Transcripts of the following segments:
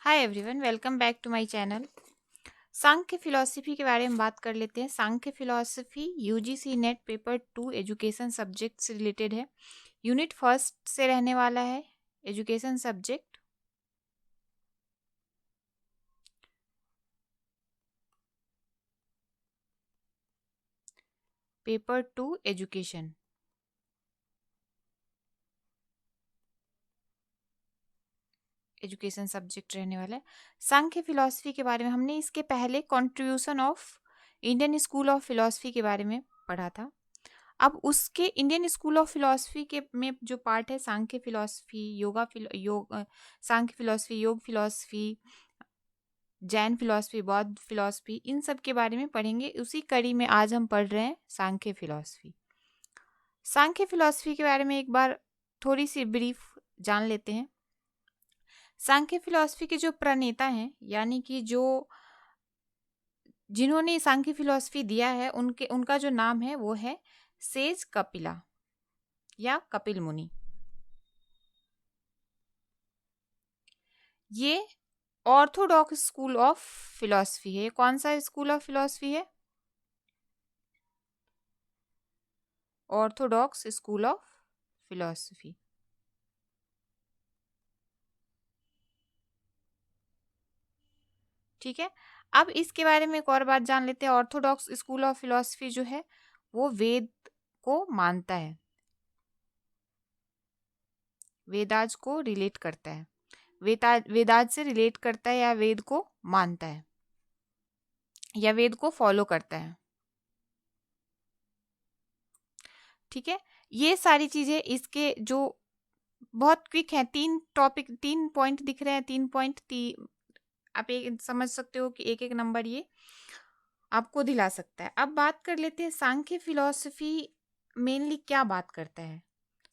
Hi everyone, welcome back to my channel. Sankhya philosophy के बारे में बात कर लेते हैं। Sankhya philosophy UGC NET paper 2 education subject से रिलेटेड है। यूनिट फर्स्ट से रहने वाला है education subject. Paper 2 education education subject रहने वाला है। सांख्य फिलॉसफी के बारे में हमने इसके पहले contribution of Indian school of philosophy के बारे में पढ़ा था। अब उसके इंडियन स्कूल ऑफ फिलॉसफी के में जो पार्ट है सांख्य फिलॉसफी, सांख्य फिलॉसफी, योग फिलॉसफी, जैन फिलॉसफी, बौद्ध फिलॉसफी, इन सब के बारे में पढ़ेंगे। उसी कड़ी में आज हम पढ़ रहे हैं सांख्य फिलॉसफी। सांख्य फिलॉसफी के बारे में एक बार थोड़ी सी ब्रीफ जान लेते हैं। सांख्य फिलॉसफी के जो प्रणेता हैं, यानी कि जो जिन्होंने सांख्य फिलॉसफी दिया है, उनका जो नाम है वो है सेज कपिला या कपिल मुनि। ये ऑर्थोडॉक्स स्कूल ऑफ फिलॉसफी है। कौन सा स्कूल ऑफ फिलॉसफी है? Orthodox school of philosophy. ठीक है। अब इसके बारे में एक और बात जान लेते हैं। ऑर्थोडॉक्स स्कूल ऑफ फिलॉसफी जो है वो वेद को मानता है, वेदाज को रिलेट करता है, वेदाज से रिलेट करता है, या वेद को मानता है, या वेद को फॉलो करता है। ठीक है। ये सारी चीजें इसके जो बहुत क्विक है। 3 पॉइंट दिख रहे हैं। 3 पॉइंट आप एक समझ सकते हो कि एक एक नंबर ये आपको दिला सकता है। अब बात कर लेते हैं सांख्य फिलॉसफी मेनली क्या बात करता है।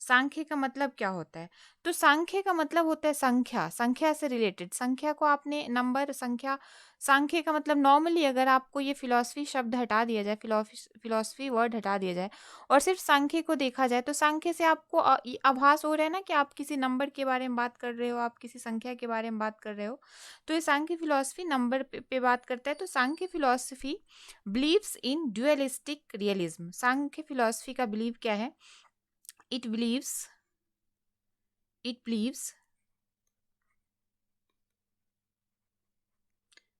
सांख्य का मतलब क्या होता है? तो सांख्य का मतलब होता है संख्या, संख्या से रिलेटेड। संख्या को आपने नंबर, संख्या, सांख्य का मतलब नॉर्मली अगर आपको ये फिलॉसफी शब्द हटा दिया जाए, फिलॉसफी वर्ड हटा दिया जाए और सिर्फ सांख्य को देखा जाए, तो सांख्य से आपको ये आभास हो रहा है ना कि आप किसी नंबर के बारे में बात कर रहे हो, आप किसी संख्या के बारे में बात कर रहे हो। तो ये सांख्य फिलॉसफी नंबर पे बात करता है। तो Sankhya philosophy believes in dualistic realism. Sankhya philosophy का बिलीव क्या है? it believes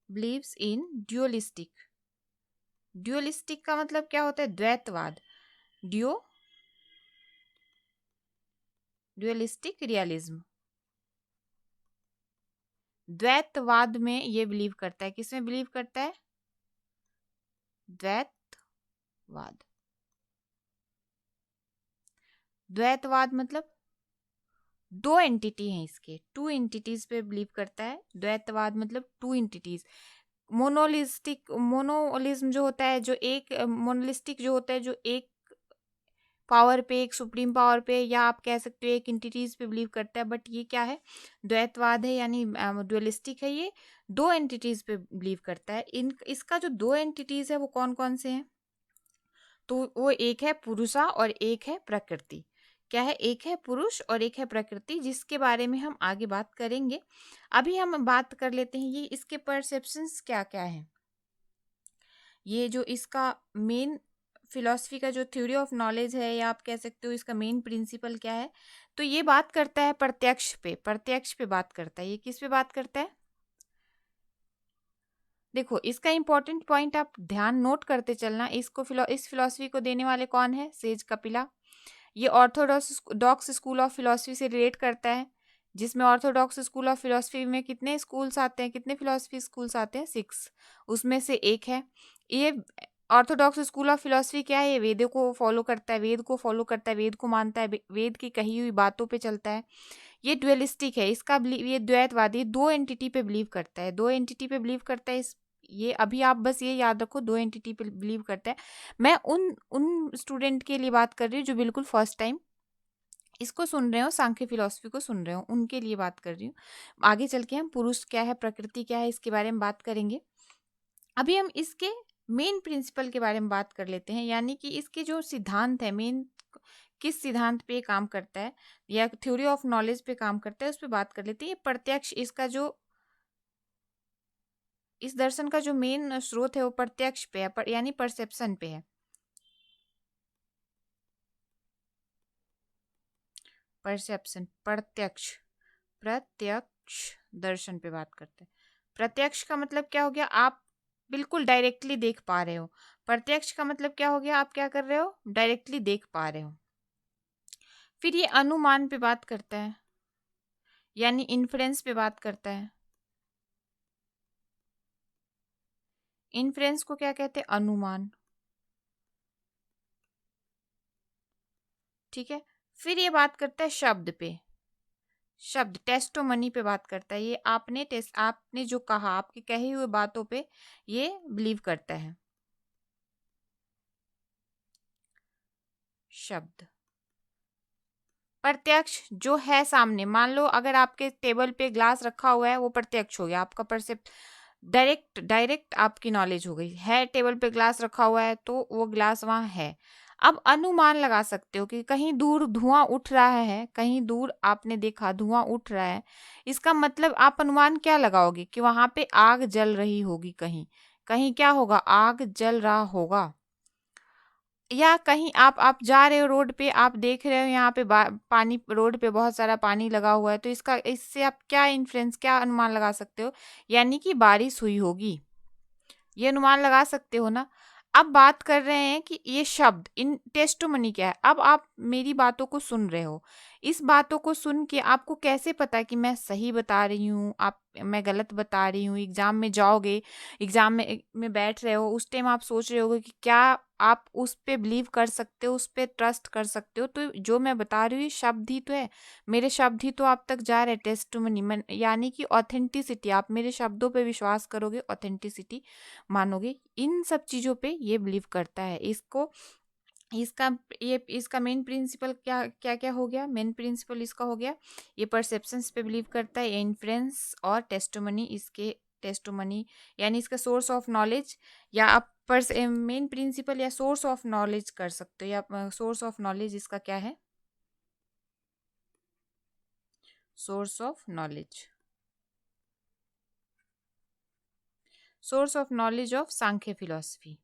believes in ड्यूअलिस्टिक का मतलब क्या होता है? द्वैतवाद। ड्यूअलिस्टिक रियलिज्म, द्वैतवाद में ये बिलीव करता है। किसमें बिलीव करता है? द्वैतवाद। द्वैतवाद मतलब दो एंटिटी हैं इसके, 2 एंटिटीज पे बिलीव करता है। द्वैतवाद मतलब 2 एंटिटीज। मोनोलिज्म जो होता है, जो एक मोनोलिस्टिक जो होता है, जो एक पावर पे, एक सुप्रीम पावर पे, या आप कह सकते हो एक एंटिटीज पे बिलीव करता है। बट ये क्या है? द्वैतवाद है, यानी डुअलिस्टिक है। ये दो एंटिटीज पे बिलीव करता है। इसका जो दो एंटिटीज है वो कौन कौन से हैं? तो वो एक है पुरुषा और एक है प्रकृति। क्या है? एक है पुरुष और एक है प्रकृति, जिसके बारे में हम आगे बात करेंगे। अभी हम बात कर लेते हैं ये इसके परसेप्शंस क्या क्या है। ये जो इसका मेन फिलॉसफी का जो थ्योरी ऑफ नॉलेज है, या आप कह सकते हो इसका मेन प्रिंसिपल क्या है, तो ये बात करता है प्रत्यक्ष पे बात करता है। ये किस पे बात करता है? देखो, इसका इंपॉर्टेंट पॉइंट आप ध्यान नोट करते चलना। इस फिलॉसफी को देने वाले कौन है? सेज कपिला। ये ऑर्थोडॉक्स स्कूल ऑफ फिलॉसफी से रिलेट करता है, जिसमें ऑर्थोडॉक्स स्कूल ऑफ फिलॉसफी में कितने स्कूल्स आते हैं, कितने फिलॉसफी स्कूल्स आते हैं? 6। उसमें से एक है ये ऑर्थोडॉक्स स्कूल ऑफ फिलॉसफी। क्या है? ये वेदों को फॉलो करता है, वेद को फॉलो करता है, वेद को मानता है, वेद की कही हुई बातों पे चलता है। ये ड्युअलिस्टिक है। इसका बिलीव, ये द्वैतवादी, दो एंटिटी पे बिलीव करता है, दो एंटिटी पे बिलीव करता है। ये अभी आप बस ये याद रखो, दो एंटिटी पे बिलीव करता है। मैं उन उन स्टूडेंट के लिए बात कर रही हूँ जो बिल्कुल फर्स्ट टाइम इसको सुन रहे हो, सांख्य फिलॉसफी को सुन रहे हो, उनके लिए बात कर रही हूँ। आगे चल के हम पुरुष क्या है, प्रकृति क्या है, इसके बारे में बात करेंगे। अभी हम इसके मेन प्रिंसिपल के बारे में बात कर लेते हैं, यानी कि इसके जो सिद्धांत है, मेन किस सिद्धांत पे काम करता है, या थ्योरी ऑफ नॉलेज पे काम करता है, उस पर बात कर लेते हैं। ये प्रत्यक्ष, इसका जो इस दर्शन का जो मेन स्रोत है वो प्रत्यक्ष पे है, यानी परसेप्शन पे है। परसेप्शन, प्रत्यक्ष, प्रत्यक्ष दर्शन पे बात करते हैं। प्रत्यक्ष का मतलब क्या हो गया, आप बिल्कुल डायरेक्टली देख पा रहे हो। प्रत्यक्ष का मतलब क्या हो गया, आप क्या कर रहे हो, डायरेक्टली देख पा रहे हो। फिर ये अनुमान पे बात करता है, यानी इन्फ्रेंस पे बात करता है। इन्फ्रेंस को क्या कहते हैं, अनुमान। ठीक है। फिर ये बात करता है शब्द पे, शब्द टेस्टोमनी पे बात करता है। ये आपने जो कहा, आपकी कही हुई बातों पे ये बिलीव करता है। शब्द, प्रत्यक्ष जो है सामने, मान लो अगर आपके टेबल पे ग्लास रखा हुआ है, वो प्रत्यक्ष हो गया, आपका परसेप्ट, डायरेक्ट डायरेक्ट आपकी नॉलेज हो गई है। टेबल पे ग्लास रखा हुआ है तो वो ग्लास वहाँ है। अब अनुमान लगा सकते हो कि कहीं दूर धुआं उठ रहा है, कहीं दूर आपने देखा धुआं उठ रहा है। इसका मतलब आप अनुमान क्या लगाओगे कि वहां पे आग जल रही होगी, कहीं कहीं क्या होगा, आग जल रहा होगा। या कहीं आप जा रहे हो रोड पे, आप देख रहे हो यहाँ पे पानी, रोड पे बहुत सारा पानी लगा हुआ है, तो इससे आप क्या इन्फ्रेंस, क्या अनुमान लगा सकते हो, यानी कि बारिश हुई होगी। ये अनुमान लगा सकते हो ना। अब बात कर रहे हैं कि ये शब्द, इन टेस्टोमनी क्या है। अब आप मेरी बातों को सुन रहे हो, इस बातों को सुन के आपको कैसे पता कि मैं सही बता रही हूँ, आप मैं गलत बता रही हूँ। एग्जाम में जाओगे, एग्जाम में बैठ रहे हो, उस टाइम आप सोच रहे होगे कि क्या आप उस पे बिलीव कर सकते हो, उस पे ट्रस्ट कर सकते हो। तो जो मैं बता रही हूँ ये शब्द ही तो है, मेरे शब्द ही तो आप तक जा रहे हैं। टेस्टोमनी यानी कि ऑथेंटिसिटी, आप मेरे शब्दों पे विश्वास करोगे, ऑथेंटिसिटी मानोगे। इन सब चीज़ों पे ये बिलीव करता है। इसको इसका इसका मेन प्रिंसिपल क्या क्या क्या हो गया, मेन प्रिंसिपल इसका हो गया, ये परसेप्शंस पे बिलीव करता है, ये इन्फ्रेंस और टेस्टोमनी, इसके टेस्टोमनी यानी इसका सोर्स ऑफ नॉलेज, या आप मेन प्रिंसिपल या सोर्स ऑफ नॉलेज कर सकते हो। या सोर्स ऑफ नॉलेज इसका क्या है, source of knowledge, source of knowledge of Sankhya philosophy.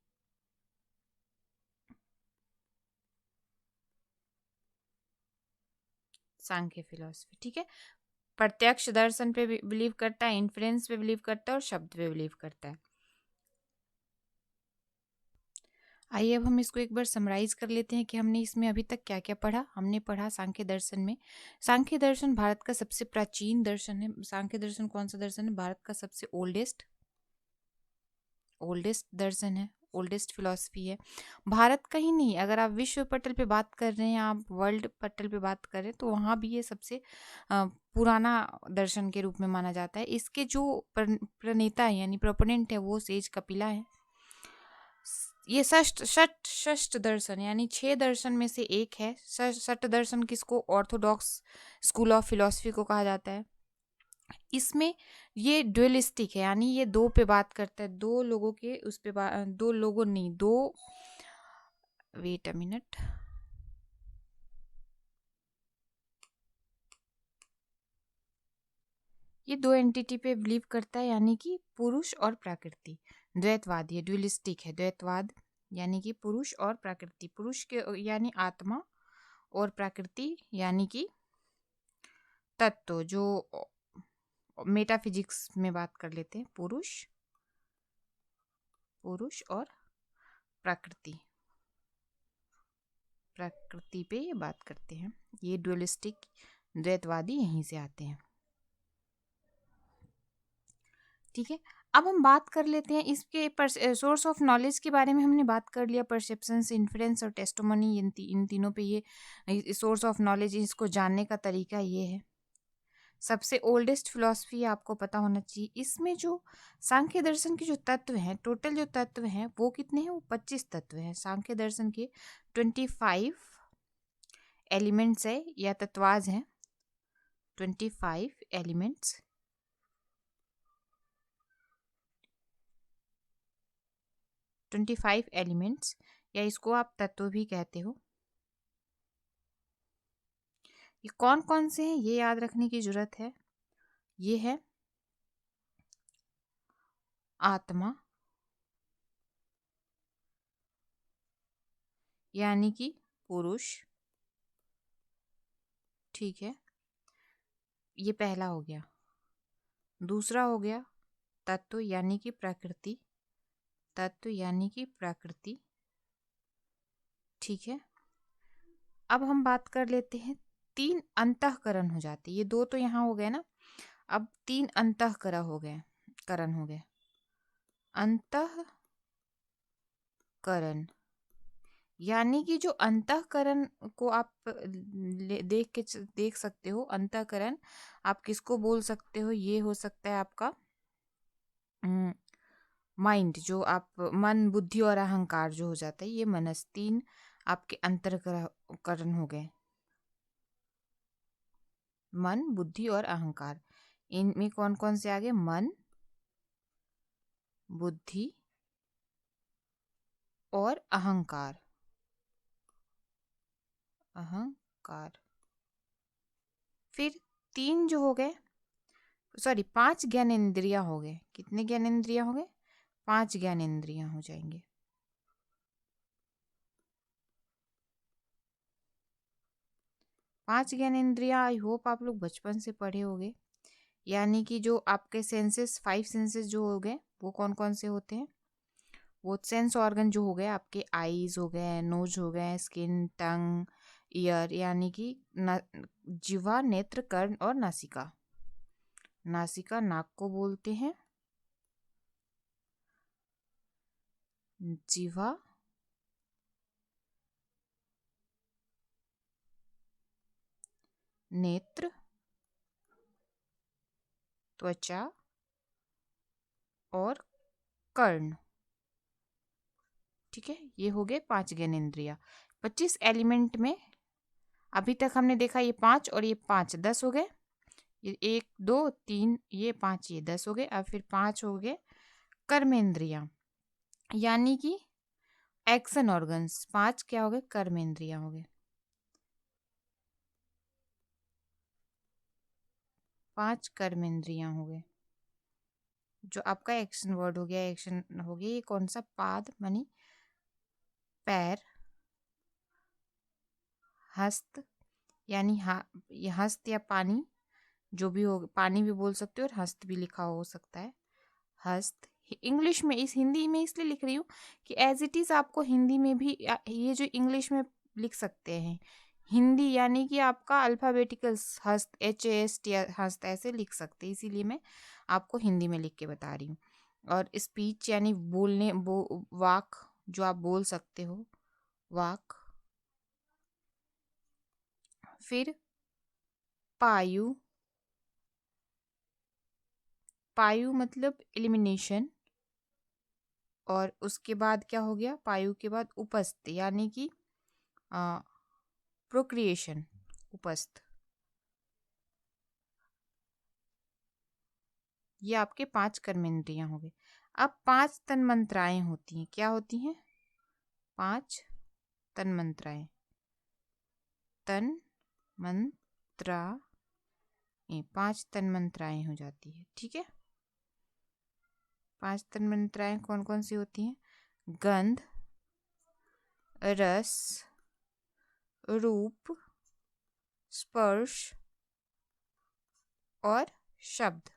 Sankhya philosophy, ठीक है। प्रत्यक्ष दर्शन पे बिलीव करता है, इन्फ्रेंस पे बिलीव करता है और शब्द पे बिलीव करता है। आइए अब हम इसको एक बार समराइज कर लेते हैं कि हमने इसमें अभी तक क्या क्या पढ़ा। हमने पढ़ा सांख्य दर्शन में, सांख्य दर्शन भारत का सबसे प्राचीन दर्शन है। सांख्य दर्शन कौन सा दर्शन है, भारत का सबसे ओल्डेस्ट ओल्डेस्ट दर्शन है, ओल्डेस्ट फिलॉसफी है। भारत का ही नहीं, अगर आप विश्व पटल पे बात कर रहे हैं, आप वर्ल्ड पटल पे बात कर रहे हैं, तो वहाँ भी ये सबसे पुराना दर्शन के रूप में माना जाता है। इसके जो प्रणेता है यानी प्रोपोनेंट है वो सेज कपिला है। ये षष्ठ दर्शन यानी 6 दर्शन में से एक है। षष्ठ दर्शन किसको, ऑर्थोडॉक्स स्कूल ऑफ फिलॉसफी को कहा जाता है। इसमें ये ड्युअलिस्टिक है, यानी ये दो पे बात करता है, दो लोगों के उस पे दो लोगों नहीं, दो, वेट अ मिनट, ये दो एंटिटी पे बिलीव करता है, यानी कि पुरुष और प्रकृति। द्वैतवाद, ये ड्युअलिस्टिक है, द्वैतवाद यानी कि पुरुष और प्रकृति, पुरुष के यानी आत्मा और प्रकृति यानी कि तत्व। जो मेटाफिजिक्स में बात कर लेते हैं, पुरुष पुरुष और प्रकृति, प्रकृति पे ये बात करते हैं। ये ड्युअलिस्टिक द्वैतवादी यहीं से आते हैं, ठीक है। अब हम बात कर लेते हैं इसके सोर्स ऑफ नॉलेज के बारे में। हमने बात कर लिया, परसेप्शंस, इन्फ्रेंस और टेस्टोमनी, इन तीनों पे ये सोर्स ऑफ नॉलेज, इसको जानने का तरीका ये है। सबसे ओल्डेस्ट फिलॉसफी आपको पता होना चाहिए। इसमें जो सांख्य दर्शन के जो तत्व हैं, टोटल जो तत्व हैं वो कितने हैं, वो 25 तत्व हैं। सांख्य दर्शन के 25 एलिमेंट्स है या तत्वाज हैं, 25 एलिमेंट्स, 25 एलिमेंट्स, या इसको आप तत्व भी कहते हो। ये कौन कौन से हैं ये याद रखने की जरूरत है। ये है आत्मा यानी कि पुरुष, ठीक है, ये पहला हो गया। दूसरा हो गया तत्व यानी कि प्रकृति, तत्व यानी कि प्रकृति, ठीक है। अब हम बात कर लेते हैं, तीन अंतःकरण हो जाते, ये दो तो यहाँ हो गए ना, अब तीन अंतःकरण हो गए, करण हो गए। अंतःकरण यानी कि जो अंतःकरण को आप देख सकते हो, अंतःकरण आप किसको बोल सकते हो, ये हो सकता है आपका माइंड, जो आप मन, बुद्धि और अहंकार जो हो जाता है, ये मनस, तीन आपके अंतःकरण हो गए, मन, बुद्धि और अहंकार। इनमें कौन कौन से आ गए? मन, बुद्धि और अहंकार, अहंकार। फिर तीन जो हो गए, सॉरी, पांच ज्ञानेंद्रियां हो गए। कितने ज्ञानेंद्रियां हो गए? पांच ज्ञानेंद्रियां हो जाएंगे। पांच ज्ञानेंद्रियां आई होप आप लोग बचपन से पढ़े होंगे। यानी कि जो आपके सेंसेस, फाइव सेंसेस जो हो गए, वो कौन कौन से होते हैं? वो सेंस ऑर्गन जो हो गए आपके, आईज हो गए, नोज हो गए, स्किन, टंग, ईयर, यानी कि जिह्वा, नेत्र, कर्ण और नासिका। नासिका नाक को बोलते हैं, जिह्वा, नेत्र, त्वचा और कर्ण, ठीक है। ये हो गए पांच ज्ञानेंद्रिया। 25 एलिमेंट में अभी तक हमने देखा ये पांच और ये पांच, 10 हो गए। ये एक, दो, तीन, ये पांच, ये 10 हो गए। अब फिर पांच हो गए कर्मेंद्रिया, यानी कि एक्शन ऑर्गन्स। पांच क्या हो गए? कर्मेंद्रिया हो गए। पांच कर्मेंद्रिया हो गए। जो आपका एक्शन वर्ड हो गया, एक्शन हो गया, ये कौन सा? पाद मानी पैर, हस्त यानी ये हस्त या पानी, जो भी हो, पानी भी बोल सकते हो और हस्त भी लिखा हो सकता है, हस्त। इंग्लिश में, इस हिंदी में इसलिए लिख रही हूँ कि एज इट इज़ आपको हिंदी में भी ये जो इंग्लिश में लिख सकते हैं, हिंदी यानी कि आपका अल्फ़ाबेटिकल हस्त, HAST हस्त ऐसे लिख सकते हैं, इसीलिए मैं आपको हिंदी में लिख के बता रही हूँ। और स्पीच यानी बोलने, वाक, जो आप बोल सकते हो, वाक। फिर पायु, पायु मतलब एलिमिनेशन। और उसके बाद क्या हो गया? पायु के बाद उपस्थ यानी कि प्रोक्रिएशन, उपस्थ। ये आपके पांच कर्मेंद्रियां हो गए। अब पांच तन्मात्राएं होती हैं। क्या होती हैं? पांच तन्मात्राएं, तन मंत्रा, पांच तन्मात्राएं हो जाती है, ठीक है। पांच तन्मात्राएं कौन कौन सी होती हैं? गंध, रस, रूप, स्पर्श और शब्द।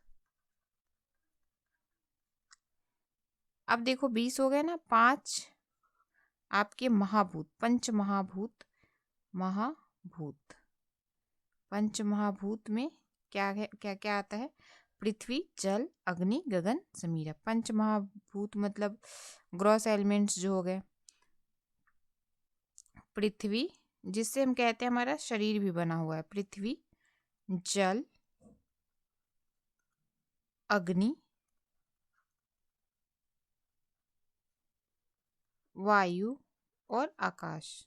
अब देखो 20 हो गए ना। पांच आपके महाभूत, पंच महाभूत, महाभूत, पंच महाभूत में क्या है, क्या क्या आता है? पृथ्वी, जल, अग्नि, गगन, समीरा। पंच महाभूत मतलब ग्रॉस एलिमेंट्स जो हो गए। पृथ्वी, जिससे हम कहते हैं हमारा शरीर भी बना हुआ है, पृथ्वी, जल, अग्नि, वायु और आकाश।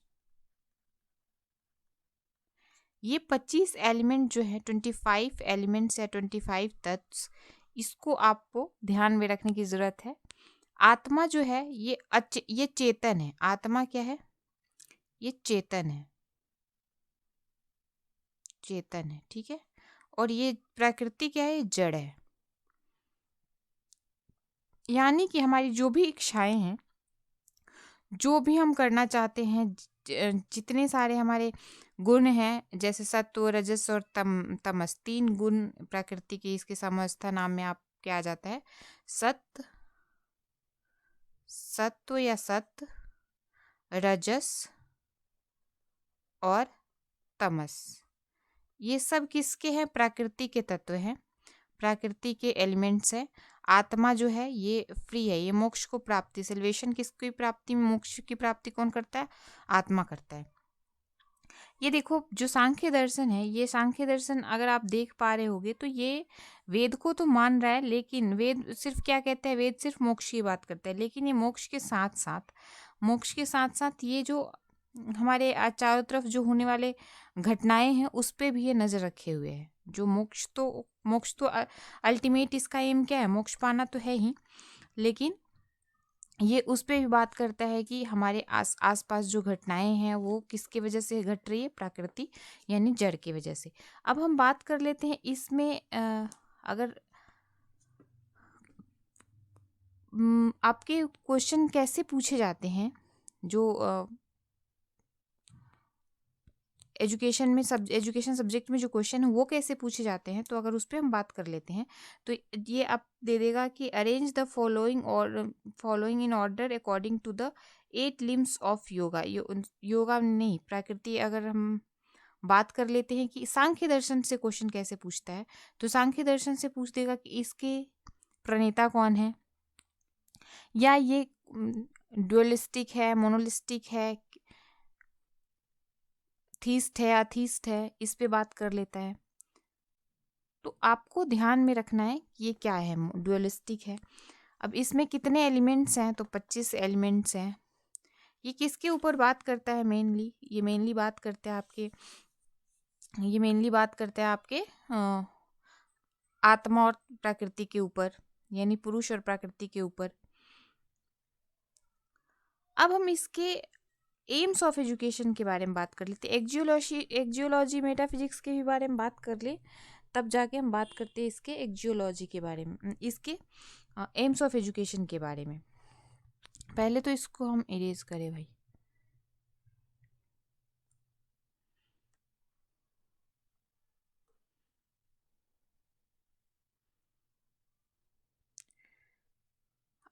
ये 25 एलिमेंट जो है, 25 एलिमेंट्स या 25 तत्व, इसको आपको ध्यान में रखने की जरूरत है। आत्मा जो है ये चेतन है। आत्मा क्या है? ये चेतन है, चेतन है, ठीक है। और ये प्रकृति क्या है? जड़ है। यानी कि हमारी जो भी इच्छाएं हैं, जो भी हम करना चाहते हैं, जितने सारे हमारे गुण हैं, जैसे सत्व, रजस और तमस, तीन गुण प्रकृति के, इसके समवस्था नाम में आप क्या आ जाता है, सत्व, सत्व या सत्व, रजस और तमस। ये सब किसके हैं, प्रकृति के तत्व हैं, प्रकृति के एलिमेंट्स हैं। आत्मा जो है ये फ्री है, ये मोक्ष को प्राप्ति, सल्वेशन किसकी प्राप्ति, मोक्ष की प्राप्ति कौन करता है, आत्मा करता है। ये देखो जो सांख्य दर्शन है, ये सांख्य दर्शन अगर आप देख पा रहे होगे तो ये वेद को तो मान रहा है, लेकिन वेद सिर्फ क्या कहता है, वेद सिर्फ मोक्ष की बात करता है, लेकिन ये मोक्ष के साथ साथ, मोक्ष के साथ साथ ये जो हमारे चारों तरफ जो होने वाले घटनाएं हैं उस पे भी ये नजर रखे हुए है। जो मोक्ष तो अल्टीमेट इसका एम क्या है, मोक्ष पाना तो है ही, लेकिन ये उस पे भी बात करता है कि हमारे आस पास जो घटनाएं हैं वो किसकी वजह से घट रही है, प्रकृति यानी जड़ की वजह से। अब हम बात कर लेते हैं इसमें अगर आपके क्वेश्चन कैसे पूछे जाते हैं, जो एजुकेशन सब्जेक्ट में जो क्वेश्चन है वो कैसे पूछे जाते हैं, तो अगर उस पर हम बात कर लेते हैं तो ये आप दे देगा कि arrange the following in order according to the 8 limbs of yoga. Yoga नहीं, प्रकृति। अगर हम बात कर लेते हैं कि सांख्य दर्शन से क्वेश्चन कैसे पूछता है, तो सांख्य दर्शन से पूछ देगा कि इसके प्रणेता कौन है, या ये डुअलिस्टिक है, मोनोलिस्टिक है, थीस्ट है, अथीस्ट है, इस पे बात कर लेता है। तो आपको ध्यान में रखना है कि ये क्या है, डुअलिस्टिक है। अब इसमें कितने एलिमेंट्स हैं, तो 25 एलिमेंट्स हैं। ये किसके ऊपर बात करता है मेनली, ये मेनली बात करता है आपके आत्मा और प्रकृति के ऊपर, यानी पुरुष और प्रकृति के ऊपर। अब हम इसके एम्स ऑफ एजुकेशन के बारे में बात कर लेते हैं। एक्जियोलॉजी मेटाफिजिक्स के भी बारे में बात कर ले, तब जाके हम बात करते हैं इसके एक्जियोलॉजी के बारे में, इसके एम्स ऑफ एजुकेशन के बारे में। पहले तो इसको हम इरेज करें भाई।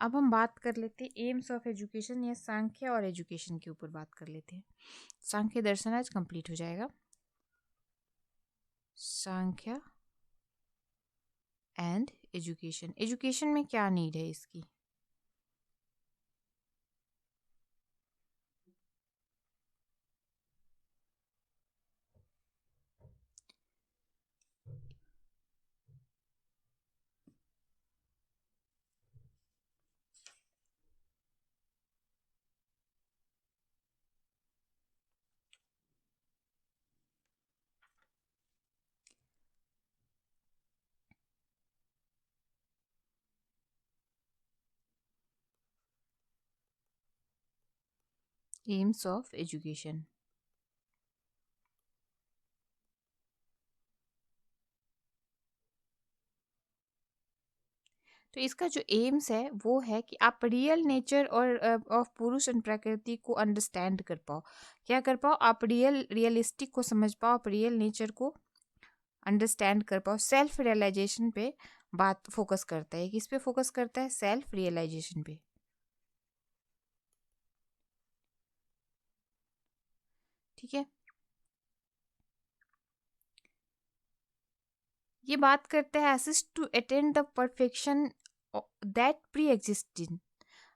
अब हम बात कर लेते हैं एम्स ऑफ एजुकेशन या सांख्य और एजुकेशन के ऊपर बात कर लेते हैं। सांख्य दर्शन आज कंप्लीट हो जाएगा। सांख्य एंड एजुकेशन, एजुकेशन में क्या नीड है इसकी, एम्स ऑफ एजुकेशन। तो इसका जो एम्स है वो है कि आप रियल नेचर और ऑफ पुरुष एंड प्रकृति को अंडरस्टैंड कर पाओ। क्या कर पाओ, आप रियलिस्टिक को समझ पाओ, आप रियल नेचर को अंडरस्टैंड कर पाओ। सेल्फ रियलाइजेशन पे बात फोकस करता है। किस पे फोकस करता है, सेल्फ रियलाइजेशन पे। ठीक है, ये बात करता है assist to attain the perfection that pre existing.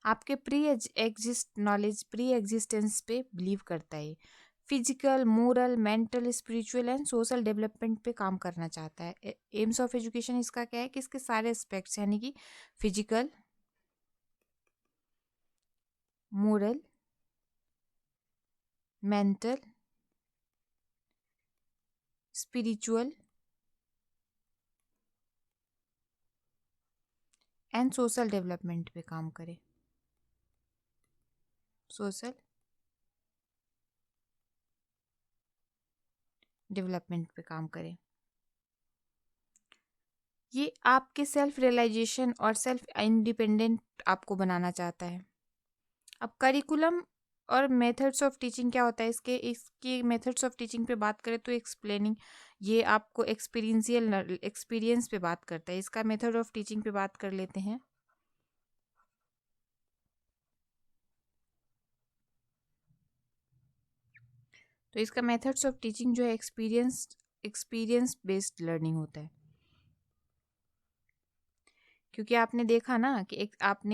आपके pre exist knowledge, pre existence पे बिलीव करता है। Physical, moral, mental, spiritual and social development पे काम करना चाहता है। एम्स ऑफ एजुकेशन इसका क्या है कि इसके सारे एस्पेक्ट्स, यानी कि physical, moral, mental, spiritual and social development पे काम करे। सोशल डेवलपमेंट पे काम करे। ये आपके सेल्फ रियलाइजेशन और सेल्फ इंडिपेंडेंट आपको बनाना चाहता है। अब करिकुलम और मेथड्स ऑफ टीचिंग क्या होता है, इसकी मेथड्स ऑफ टीचिंग पे बात करें तो एक्सप्लेनिंग, ये आपको एक्सपीरियंस पे बात करता है। इसका मेथड ऑफ टीचिंग पे बात कर लेते हैं। तो इसका मेथड्स ऑफ टीचिंग जो है एक्सपीरियंस बेस्ड लर्निंग होता है। क्योंकि आपने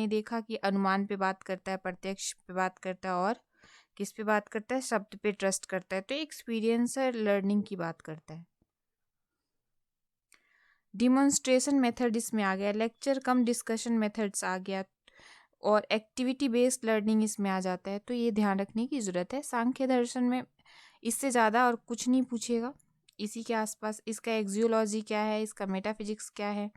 देखा कि अनुमान पे बात करता है, प्रत्यक्ष पे बात करता है और किस पे बात करता है, शब्द पे ट्रस्ट करता है। तो एक्सपीरियंस और लर्निंग की बात करता है। डिमॉन्स्ट्रेशन मेथड इसमें आ गया, लेक्चर कम डिस्कशन मेथड्स आ गया, और एक्टिविटी बेस्ड लर्निंग इसमें आ जाता है। तो ये ध्यान रखने की ज़रूरत है। सांख्य दर्शन में इससे ज़्यादा और कुछ नहीं पूछेगा। इसी के आसपास इसका एक्जियोलॉजी क्या है, इसका मेटाफिजिक्स क्या है,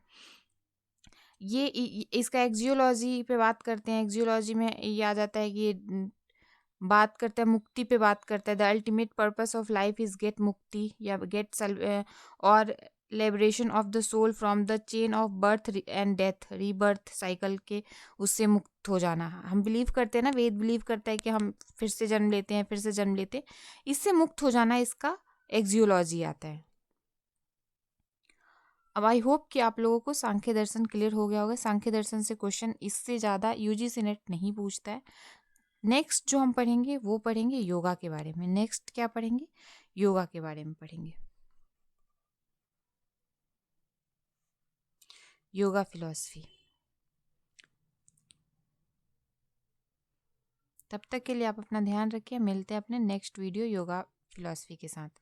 इसका एक्जियोलॉजी पे बात करते हैं। एक्जियोलॉजी में ये आ जाता है कि ये बात करता है, मुक्ति पे बात करता है। The ultimate purpose of life is get mukti या गेट और liberation of the soul from the chain of birth and death, rebirth cycle के उससे मुक्त हो जाना। हम बिलीव करते हैं ना, वेद बिलीव करता है कि हम फिर से जन्म लेते हैं, फिर से जन्म लेते हैं, इससे मुक्त हो जाना इसका एक्जियोलॉजी आता है। अब आई होप कि आप लोगों को सांख्य दर्शन क्लियर हो गया होगा। सांख्य दर्शन से क्वेश्चन इससे ज़्यादा यूजीसी नेट नहीं पूछता है। नेक्स्ट जो हम पढ़ेंगे वो पढ़ेंगे योगा के बारे में। नेक्स्ट क्या पढ़ेंगे, योगा के बारे में पढ़ेंगे, योगा फिलॉसफी। तब तक के लिए आप अपना ध्यान रखिए। मिलते हैं अपने नेक्स्ट वीडियो योगा फिलॉसफी के साथ।